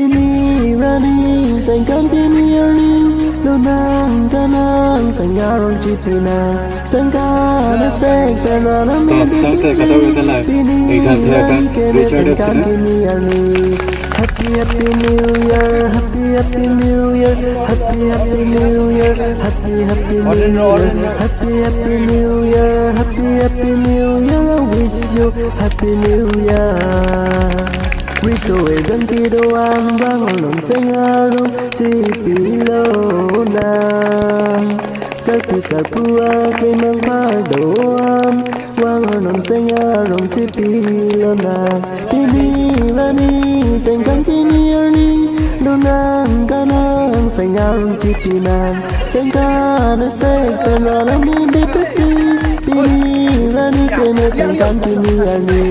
Ini rani sangkan kini early Lunang kanang sangarong chituna Tangkana sekara na mibisi Ini rani kene sangkan kini early Happy Happy New Year, Happy Happy New Year, Happy Happy New Year, Happy Happy New Year, Happy Happy New Year, Happy Happy New Year. I wish you Happy New Year. We so we don't get one bang on singaro chipilo na. Saku saku akin mang padoam wang on singaro chipilo na. Pini rani singkan pini rani lunang kanang singaro chipina. Singkan singkan rani bipesi pini rani kene singkan pini rani.